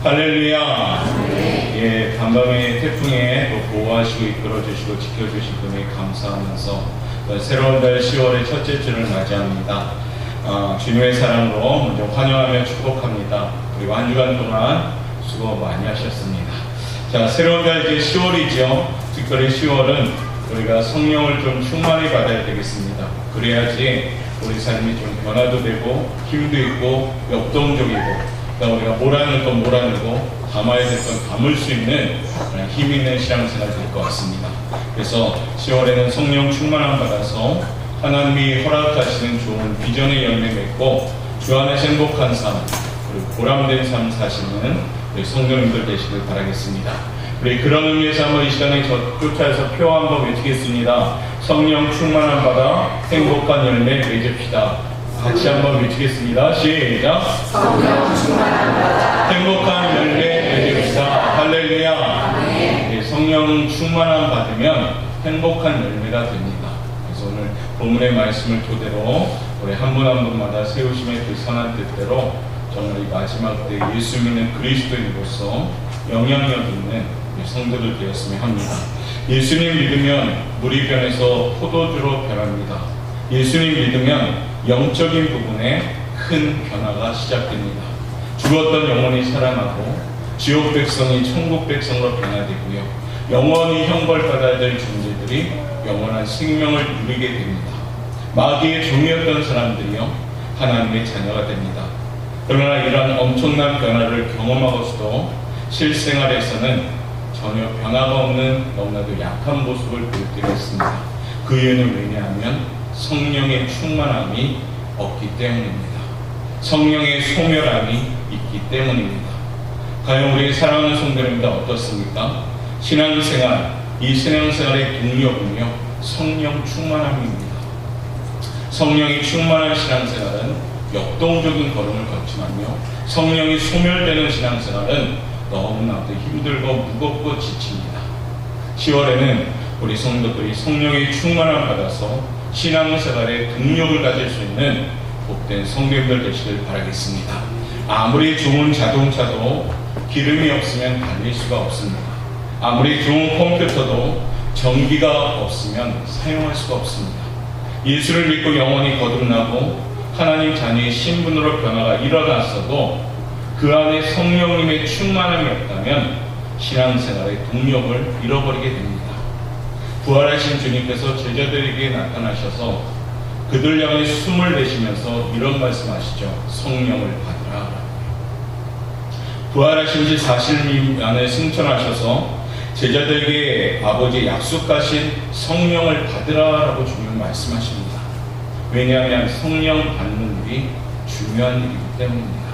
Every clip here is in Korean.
할렐루야. 예, 간밤의 태풍에 또 보호하시고 이끌어주시고 지켜주신 분에 감사하면서 새로운 달 10월의 첫째 주를 맞이합니다. 주님의 사랑으로 먼저 환영하며 축복합니다. 그리고 한 주간 동안 수고 많이 하셨습니다. 자, 새로운 달 이제 10월이죠. 특별히 10월은 우리가 성령을 좀 충만히 받아야 되겠습니다. 그래야지 우리 삶이 좀 변화도 되고 힘도 있고 역동적이고 우리가 몰아낼 건 몰아내고 담아야 될 건 담을 수 있는 그런 힘 있는 신앙생활 될 것 같습니다. 그래서 10월에는 성령 충만함 받아서 하나님이 허락하시는 좋은 비전의 열매 맺고 주 안에서 행복한 삶 그리고 보람된 삶 사시는 우리 성도님들 되시길 바라겠습니다. 우리 그런 의미에서 한번 이 시간에 쫓아서 표 한번 외치겠습니다. 성령 충만함 받아 행복한 열매 맺읍시다. 같이 한번 외치겠습니다. 시작. 성령 충만함 받아 행복한 열매 맺읍시다. 할렐루야. 네, 성령 충만함 받으면 행복한 열매가 됩니다. 그래서 오늘 본문의 말씀을 토대로 우리 한 분 한 분마다 세우심의 그 선한 뜻대로 정말 이 마지막 때 예수 믿는 그리스도인으로서 영향력 있는 성도들 되었으면 합니다. 예수님 믿으면 물이 변해서 포도주로 변합니다. 예수님 믿으면 영적인 부분에 큰 변화가 시작됩니다. 죽었던 영혼이 살아나고 지옥 백성이 천국 백성으로 변화되고요. 영원히 형벌받아야 될 존재들이 영원한 생명을 누리게 됩니다. 마귀의 종이었던 사람들이요 하나님의 자녀가 됩니다. 그러나 이러한 엄청난 변화를 경험하고서도 실생활에서는 전혀 변화가 없는 너무나도 약한 모습을 보일 때가 있습니다. 그 이유는 왜냐하면 성령의 충만함이 없기 때문입니다. 성령의 소멸함이 있기 때문입니다. 과연 우리 사랑하는 성도님들 어떻습니까? 신앙생활, 이 신앙생활의 동력은요 성령 충만함입니다. 성령이 충만한 신앙생활은 역동적인 걸음을 걷지만요 성령이 소멸되는 신앙생활은 너무나도 힘들고 무겁고 지칩니다. 10월에는 우리 성도들이 성령의 충만함 받아서 신앙생활에 동력을 가질 수 있는 복된 성도님들 되시길 바라겠습니다. 아무리 좋은 자동차도 기름이 없으면 달릴 수가 없습니다. 아무리 좋은 컴퓨터도 전기가 없으면 사용할 수가 없습니다. 예수를 믿고 영원히 거듭나고 하나님 자녀의 신분으로 변화가 일어났어도 그 안에 성령님의 충만함이 없다면 신앙생활의 동력을 잃어버리게 됩니다. 부활하신 주님께서 제자들에게 나타나셔서 그들 향해 숨을 내쉬면서 이런 말씀하시죠. 성령을 받으라. 부활하신 지 40일 안에 승천하셔서 제자들에게 아버지 약속하신 성령을 받으라라고 주님 말씀하십니다. 왜냐하면 성령 받는 일이 중요한 일이기 때문입니다.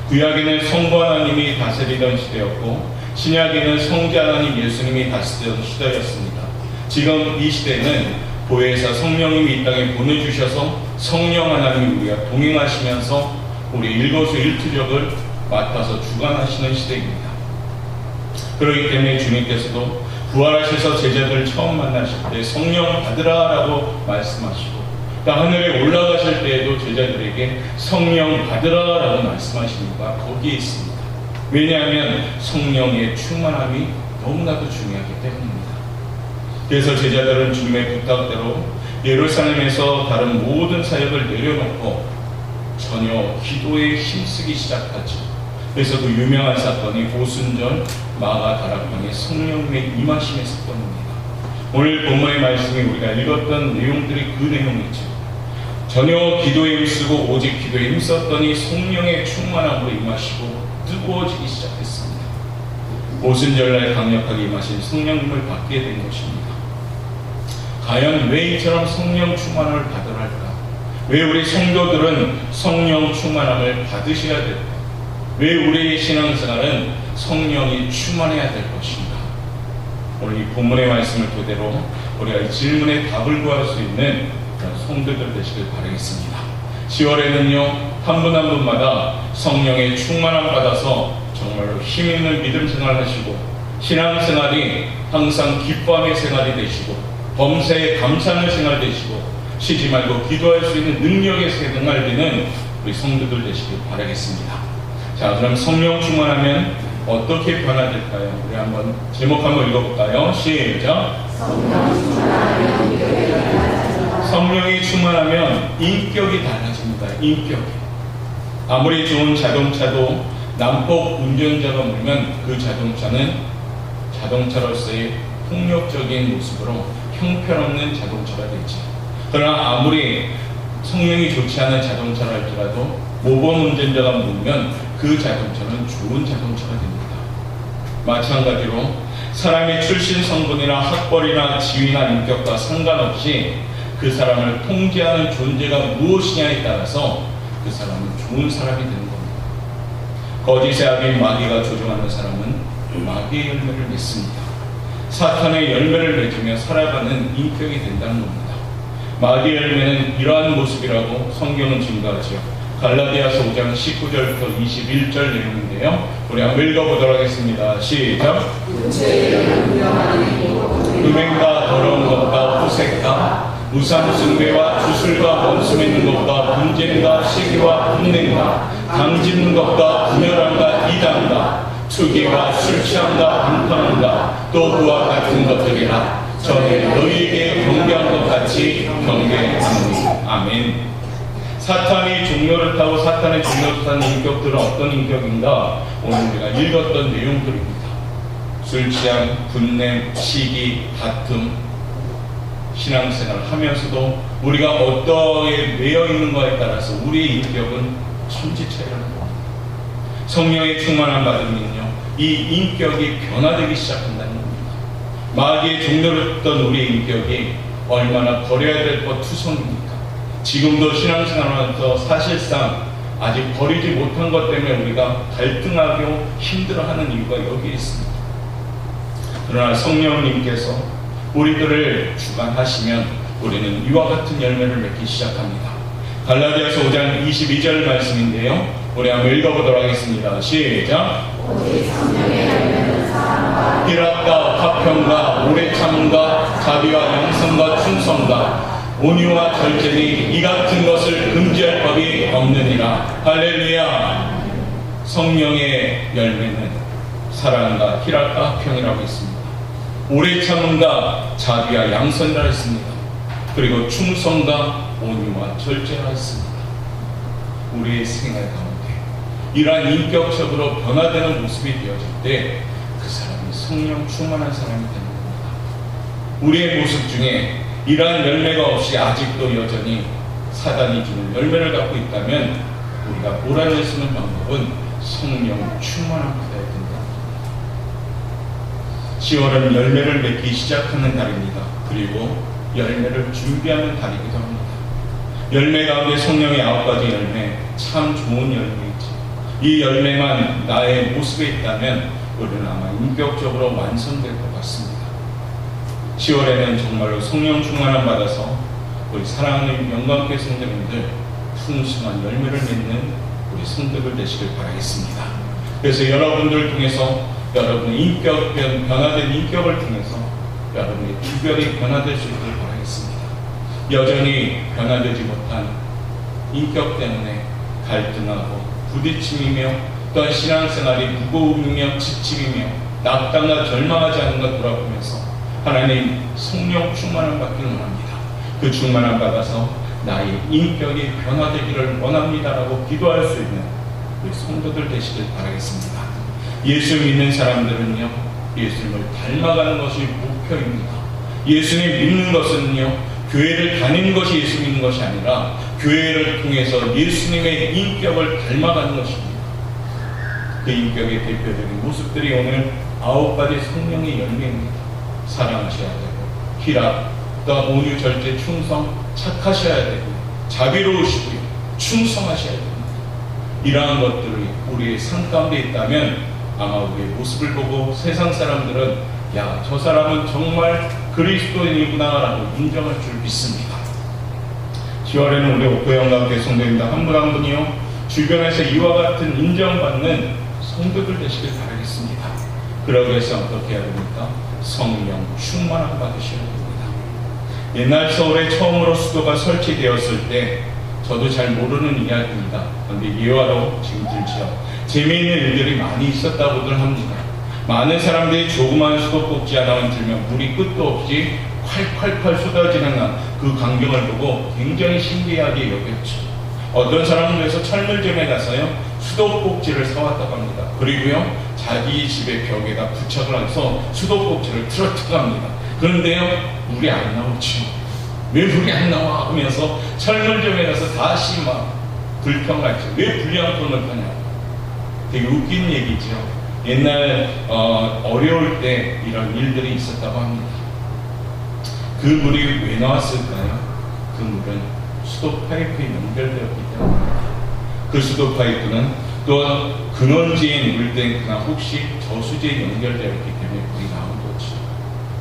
구약에는 성부 하나님이 다스리던 시대였고 신약에는 성자 하나님 예수님이 다스리던 시대였습니다. 지금 이 시대는 보혜사 성령님이 이 땅에 보내주셔서 성령 하나님이 우리가 동행하시면서 우리 일거수일투족을 맡아서 주관하시는 시대입니다. 그렇기 때문에 주님께서도 부활하셔서 제자들을 처음 만나실 때 성령 받으라라고 말씀하시고 또 하늘에 올라가실 때에도 제자들에게 성령 받으라라고 말씀하시는 이유가 거기에 있습니다. 왜냐하면 성령의 충만함이 너무나도 중요하기 때문입니다. 그래서 제자들은 주님의 부탁대로 예루살렘에서 다른 모든 사역을 내려놓고 전혀 기도에 힘쓰기 시작하죠. 그래서 그 유명한 사건이 오순절 마가다락방의 성령님의 임하심의 사건입니다. 오늘 본문의 말씀이 우리가 읽었던 내용들이 그 내용이죠. 전혀 기도에 힘쓰고 오직 기도에 힘썼더니 성령의 충만함으로 임하시고 뜨거워지기 시작했습니다. 오순절날 강력하게 임하신 성령님을 받게 된 것입니다. 과연 왜 이처럼 성령 충만함을 받으라 할까? 왜 우리 성도들은 성령 충만함을 받으셔야 될까? 왜 우리의 신앙생활은 성령이 충만해야 될 것인가? 오늘 이 본문의 말씀을 토대로 우리가 이 질문에 답을 구할 수 있는 그런 성도들 되시길 바라겠습니다. 10월에는요 한 분 한 분마다 성령의 충만함 받아서 정말로 힘있는 믿음 생활 하시고 신앙생활이 항상 기뻐함의 생활이 되시고 범사에 감사하는 생활 되시고 쉬지 말고 기도할 수 있는 능력의 생활 되는 우리 성도들 되시길 바라겠습니다. 자, 그럼 성령 충만하면 어떻게 변화될까요? 우리 한번 제목 한번 읽어볼까요? 시작. 성령이 충만하면 인격이 달라집니다. 인격이. 아무리 좋은 자동차도 난폭 운전자가 몰면 그 자동차는 자동차로서의 폭력적인 모습으로 형편없는 자동차가 되지. 그러나 아무리 성능이 좋지 않은 자동차라 할지라도 모범 운전자가 몰면 그 자동차는 좋은 자동차가 됩니다. 마찬가지로 사람의 출신 성분이나 학벌이나 지위나 인격과 상관없이 그 사람을 통제하는 존재가 무엇이냐에 따라서 그 사람은 좋은 사람이 되는 겁니다. 거짓의 아비인 마귀가 조종하는 사람은 마귀의 열매를 맺습니다. 사탄의 열매를 맺으며 살아가는 인격이 된다는 겁니다. 마귀의 열매는 이러한 모습이라고 성경은 증거하죠. 갈라디아서 5장 19절부터 21절 내용인데요. 우리 한번 읽어보도록 하겠습니다. 시작. 음행과 더러운 것과 호색과 우상숭배와 주술과 원수 맺는 것과 분쟁과 시기와 분냉과 당짓는 것과 분열함과 이단과 투기와 술 취함과 방탕함과 또 그와 같은 것들이라 전에 너희에게 경계한 것 같이 경계하노니. 아멘. 사탄이 종로를 타고 사탄의 종로를 타는 인격들은 어떤 인격인가? 오늘 우리가 읽었던 내용들입니다. 술 취함, 분냄, 시기, 다툼, 신앙생활을 하면서도 우리가 어떠에 매여 있는가에 따라서 우리의 인격은 천지차이라는 겁니다. 성령의 충만함 받으면요, 이 인격이 변화되기 시작한다는 겁니다. 마귀의 종로를 했던 우리의 인격이 얼마나 버려야 될 것 투성입니까? 지금도 신앙생활하면서 사실상 아직 버리지 못한 것 때문에 우리가 갈등하고 힘들어하는 이유가 여기에 있습니다. 그러나 성령님께서 우리들을 주관하시면 우리는 이와 같은 열매를 맺기 시작합니다. 갈라디아서 5장 22절 말씀인데요. 우리 한번 읽어보도록 하겠습니다. 시작. 희락과 화평과 오래 참음과 자비와 양성과 충성과 온유와 절제니 이 같은 것을 금지할 법이 없느니라. 할렐루야. 성령의 열매는 사랑과 희락과 화평이라고 했습니다. 오래 참음과 자비와 양선이라 했습니다. 그리고 충성과 온유와 절제라 했습니다. 우리의 생활 가운데 이러한 인격적으로 변화되는 모습이 되어질 때 그 사람이 성령 충만한 사람이 되는 겁니다. 우리의 모습 중에 이러한 열매가 없이 아직도 여전히 사단이 주는 열매를 갖고 있다면 우리가 몰아낼 수 있는 방법은 성령 충만한 자가 된다. 10월은 열매를 맺기 시작하는 달입니다. 그리고 열매를 준비하는 달이기도 합니다. 열매 가운데 성령의 9가지 열매, 참 좋은 열매이지. 이 열매만 나의 모습에 있다면 우리는 아마 인격적으로 완성될 것 같습니다. 10월에는 정말로 성령 충만함 받아서 우리 사랑하는 영광교회 성도님들 풍성한 열매를 맺는 우리 성도들 되시길 바라겠습니다. 그래서 여러분들 통해서 여러분의 인격, 변화된 인격을 통해서 여러분의 주변이 변화될 수 있기를 바라겠습니다. 여전히 변화되지 못한 인격 때문에 갈등하고 부딪힘이며 또한 신앙생활이 무거움이며 지침이며 낙담과 절망하지 않는가 돌아보면서 하나님 성령 충만함 받기를 원합니다. 그 충만함 받아서 나의 인격이 변화되기를 원합니다라고 기도할 수 있는 우리 성도들 되시길 바라겠습니다. 예수 믿는 사람들은요, 예수님을 닮아가는 것이 목표입니다. 예수님 믿는 것은요, 교회를 다니는 것이 예수 믿는 것이 아니라 교회를 통해서 예수님의 인격을 닮아가는 것입니다. 그 인격의 대표적인 모습들이 오늘 9가지 성령의 열매입니다. 사랑하셔야 되고, 희락, 또 온유, 절제, 충성, 착하셔야 되고, 자비로우시고요, 충성하셔야 됩니다. 이러한 것들이 우리의 삶 가운데 있다면 아마 우리의 모습을 보고 세상 사람들은 야, 저 사람은 정말 그리스도인이구나 라고 인정할 줄 믿습니다. 10월에는 우리 옥고영감교회 성도님들 한 분 한 분이요, 주변에서 이와 같은 인정받는 성도들 되시길 바라겠습니다. 그러기 위해서 어떻게 해야 됩니까? 성령 충만함 받으셔야 됩니다. 옛날 서울에 처음으로 수도가 설치되었을 때 저도 잘 모르는 이야기입니다. 그런데 예화로 지금 들지요. 재미있는 일들이 많이 있었다고들 합니다. 많은 사람들이 조그만 수도꼭지 하나만 들면 물이 끝도 없이 콸콸콸 쏟아지는 그 광경을 보고 굉장히 신기하게 여겼죠. 어떤 사람은 그래서 철물점에 가서요 수도꼭지를 사왔다고 합니다. 그리고요 자기 집의 벽에다 부착을 해서 수도꼭지를 틀어뜨려 합니다. 그런데요 물이 안 나오죠. 왜 물이 안 나와 하면서 철물점에 가서 다시 막 불평하죠. 왜 불량품을 파냐고. 되게 웃긴 얘기죠. 옛날 어려울 때 이런 일들이 있었다고 합니다. 그 물이 왜 나왔을까요? 그 물은 수도 파이프에 연결되었기 때문입니다. 그 수도 파이프는 또 근원지에 물탱크나 혹시 저수지에 연결되었기 때문에 물이 나온 거죠.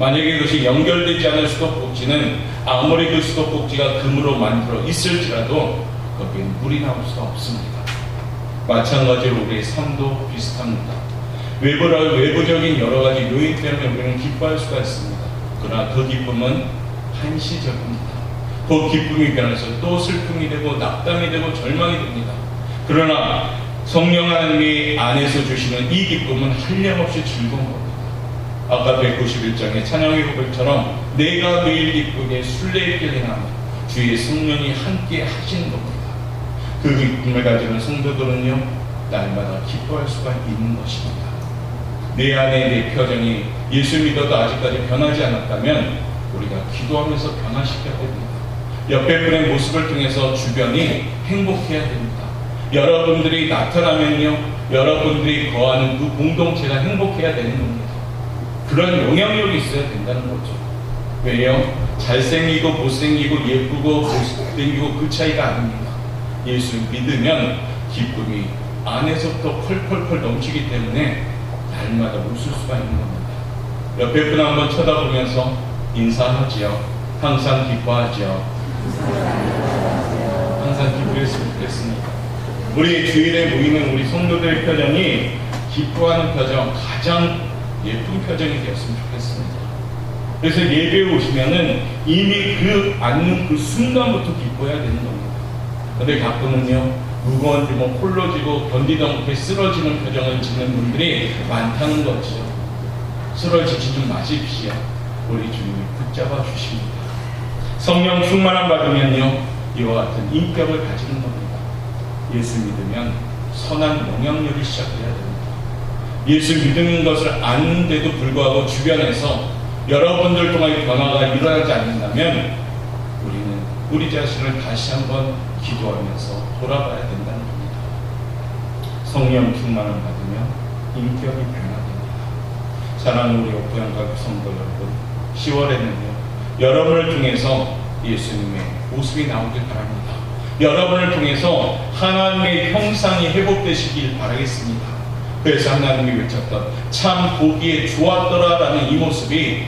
만약에 그것이 연결되지 않은 수도꼭지는 아무리 그 수도꼭지가 금으로 만들어 있을지라도 거기엔 물이 나올 수가 없습니다. 마찬가지로 우리의 삶도 비슷합니다. 외부적인 여러 가지 요인 때문에 우리는 기뻐할 수가 있습니다. 그러나 그 기쁨은 한시적입니다. 그 기쁨이 변해서 또 슬픔이 되고 낙담이 되고 절망이 됩니다. 그러나 성령 하나님이 안에서 주시는 이 기쁨은 한량없이 즐거운 겁니다. 아까 191장의 찬양의 고백처럼 내가 매일 기쁘게 순례길 행하며 주의 성령이 함께 하시는 겁니다. 그 기쁨을 가지는 성도들은요 날마다 기뻐할 수가 있는 것입니다. 내 안에 내 표정이 예수 믿어도 아직까지 변하지 않았다면 우리가 기도하면서 변화시켜야 됩니다. 옆에 분의 모습을 통해서 주변이 행복해야 됩니다. 여러분들이 나타나면요 여러분들이 거하는 그 공동체가 행복해야 되는 겁니다. 그런 영향력이 있어야 된다는 거죠. 왜요? 잘생기고 못생기고 예쁘고 못생기고 그 차이가 아닙니다. 예수 믿으면 기쁨이 안에서부터 펄펄펄 넘치기 때문에 날마다 웃을 수가 있는 겁니다. 옆에 분 한번 쳐다보면서 인사하지요. 항상 기뻐하지요. 항상 기뻐했으면 좋겠습니다. 우리 주일에 모이는 우리 성도들의 표정이 기뻐하는 표정, 가장 예쁜 표정이 되었으면 좋겠습니다. 그래서 예배에 오시면은 이미 그 앉는 그 순간부터 기뻐해야 되는 겁니다. 근데 가끔은요 무거운 뭐 홀로 지고 견디다 못해 쓰러지는 표정을 짓는 분들이 많다는 거죠. 쓰러지지 좀 마십시오. 우리 주님이 붙잡아 주십니다. 성령 충만함 받으면요 이와 같은 인격을 가지는 겁니다. 예수 믿으면 선한 영향력이 시작돼야 됩니다. 예수 믿는 것을 아는데도 불구하고 주변에서 여러분들 통한 변화가 일어나지 않는다면 우리는 우리 자신을 다시 한번 기도하면서 돌아봐야 된다는 겁니다. 성령 충만을 받으면 인격이 변화됩니다. 사랑하는 우리 오프양가족 성도 여러분, 10월에는요 여러분을 통해서 예수님의 모습이 나오길 바랍니다. 여러분을 통해서 하나님의 형상이 회복되시길 바라겠습니다. 그래서 하나님이 외쳤던 참 보기에 좋았더라라는 이 모습이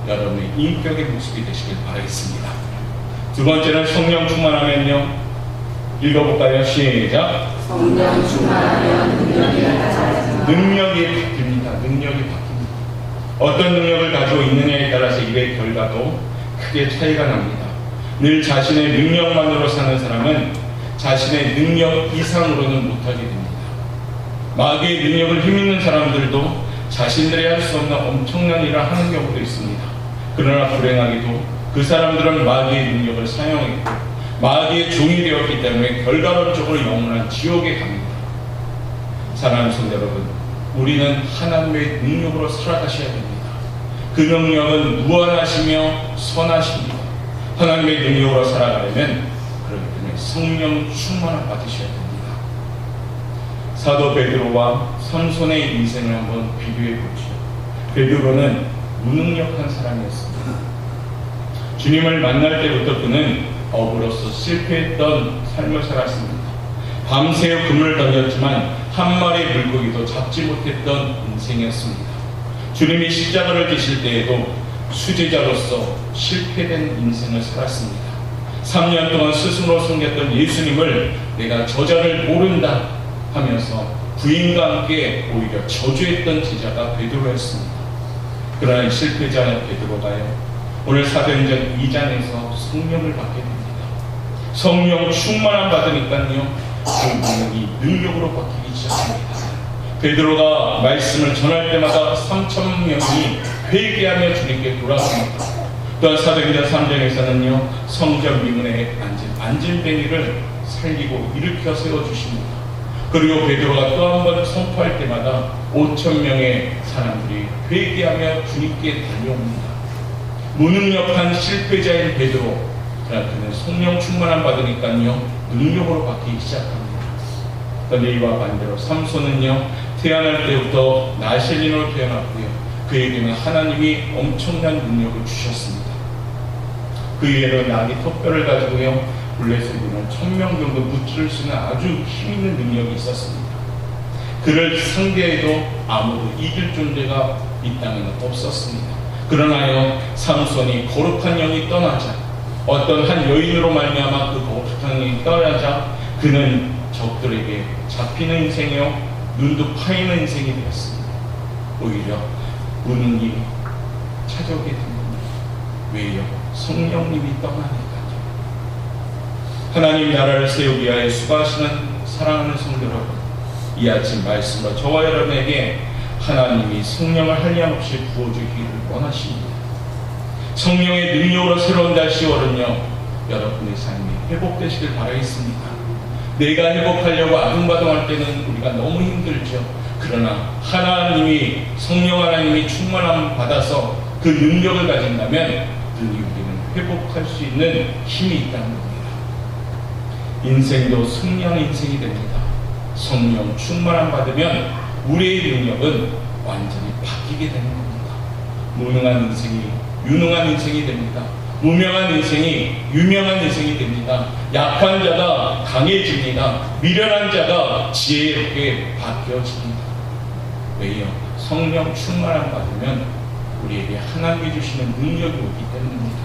여러분의 인격의 모습이 되시길 바라겠습니다. 두 번째는 성령 충만하면요 읽어볼까요? 시작. 성령 충만하면 능력이 바뀝니다. 능력이 바뀝니다. 어떤 능력을 가지고 있느냐에 따라서 일의 결과도 크게 차이가 납니다. 늘 자신의 능력만으로 사는 사람은 자신의 능력 이상으로는 못하게 됩니다. 마귀의 능력을 힘있는 사람들도 자신들이 할 수 없는 엄청난 일을 하는 경우도 있습니다. 그러나 불행하게도 그 사람들은 마귀의 능력을 사용했고 마귀의 종이 되었기 때문에 결과론적으로 영원한 지옥에 갑니다. 사랑하는 성도 여러분, 우리는 하나님의 능력으로 살아가셔야 됩니다. 그 능력은 무한하시며 선하십니다. 하나님의 능력으로 살아가려면 그렇기 때문에 성령 충만을 받으셔야 됩니다. 사도 베드로와 삼손의 인생을 한번 비교해 보죠. 베드로는 무능력한 사람이었습니다. 주님을 만날 때부터 그는 어부로서 실패했던 삶을 살았습니다. 밤새워 그물을 던졌지만 한 마리의 물고기도 잡지 못했던 인생이었습니다. 주님이 십자가를 지실 때에도 수제자로서 실패된 인생을 살았습니다. 3년 동안 스스로 섬겼던 예수님을 내가 저자를 모른다 하면서 부인과 함께 오히려 저주했던 제자가 베드로였습니다. 그러나 실패자 베드로가요 오늘 사도행전 2장에서 성령을 받게 됩니다. 성령 충만함 받으니까요 그 능력이 능력으로 바뀌기 시작합니다. 베드로가 말씀을 전할 때마다 3,000명이 회개하며 주님께 돌아옵니다. 또한 사도행전 3장에서는요, 성전 미문에 앉은 안질뱅이를 살리고 일으켜 세워주십니다. 그리고 베드로가 또 한 번 선포할 때마다 5,000명의 사람들이 회개하며 주님께 달려옵니다. 무능력한 실패자인 베드로, 그는 성령 충만함 받으니까요, 능력으로 바뀌기 시작합니다. 그런데 이와 반대로 삼손은요, 태어날 때부터 나실인으로 태어났고요, 그에게는 하나님이 엄청난 능력을 주셨습니다. 그에게는 낙이 턱뼈를 가지고요, 블레셋군을 1,000명 정도 무찌를 수 있는 아주 힘있는 능력이 있었습니다. 그를 상대해도 아무도 이길 존재가 이 땅에는 없었습니다. 그러나요, 삼손이 거룩한 영이 떠나자, 어떤 한 여인으로 말미암아 그 거룩한 영이 떠나자 그는 적들에게 잡히는 인생이요, 눈도 파이는 인생이 되었습니다. 오히려 우는 일이 찾아오게 됩니다. 왜요? 성령님이 떠나니까요. 하나님 나라를 세우기 위하여 수고하시는 사랑하는 성도 여러분, 이 아침 말씀으로 저와 여러분에게 하나님이 성령을 한량없이 부어주기를 원하십니다. 성령의 능력으로 새로운 달 10월은요, 여러분의 삶이 회복되시길 바라겠습니다. 내가 회복하려고 아둥바둥할 때는 우리가 너무 힘들죠. 그러나 하나님이, 성령 하나님이 충만함 받아서 그 능력을 가진다면 우리는 회복할 수 있는 힘이 있다는 겁니다. 인생도 승리하는 인생이 됩니다. 성령 충만함 받으면 우리의 능력은 완전히 바뀌게 되는 겁니다. 무능한 인생이 유능한 인생이 됩니다. 무명한 인생이 유명한 인생이 됩니다. 약한 자가 강해집니다. 미련한 자가 지혜롭게 바뀌어집니다. 왜요? 성령 충만함 받으면 우리에게 하나님이 주시는 능력이 오기 때문입니다.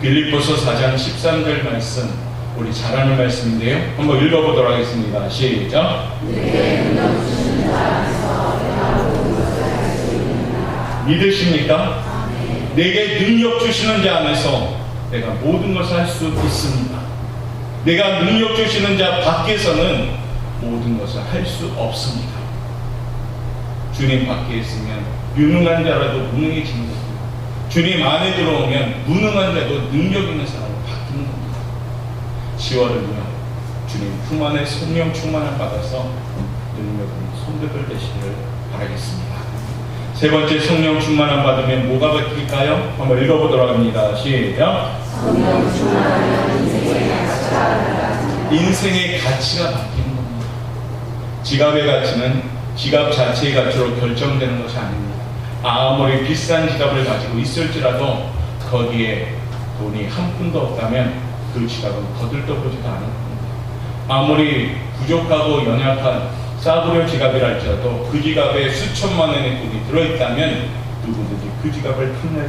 빌립보서 4장 13절 말씀, 우리 잘 아는 말씀인데요, 한번 읽어보도록 하겠습니다. 시작. 믿으십니까? 내게 능력 주시는 자 안에서 내가 모든 것을 할 수 있습니다. 내가 능력 주시는 자 밖에서는 모든 것을 할 수 없습니다. 주님 밖에 있으면 유능한 자라도 무능해지는 겁니다. 주님 안에 들어오면 무능한 자도 능력 있는 사람으로 바뀌는 겁니다. 10월은요, 주님 품 안에 성령 충만함 받아서 능력 있는 성도들 되시기를 바라겠습니다. 세 번째, 성령 충만함 받으면 뭐가 바뀔까요? 한번 읽어보도록 합니다. 시작. 성령 충만하면 인생의 가치가 바뀌는 겁니다. 지갑의 가치는 지갑 자체의 가치로 결정되는 것이 아닙니다. 아무리 비싼 지갑을 가지고 있을지라도 거기에 돈이 한 푼도 없다면 그 지갑은 거들떠보지도 않을 겁니다. 아무리 부족하고 연약한 싸구려 지갑이랄지라도 그 지갑에 수천만 원의 돈이 들어있다면 누구든지 그 지갑을 탐낼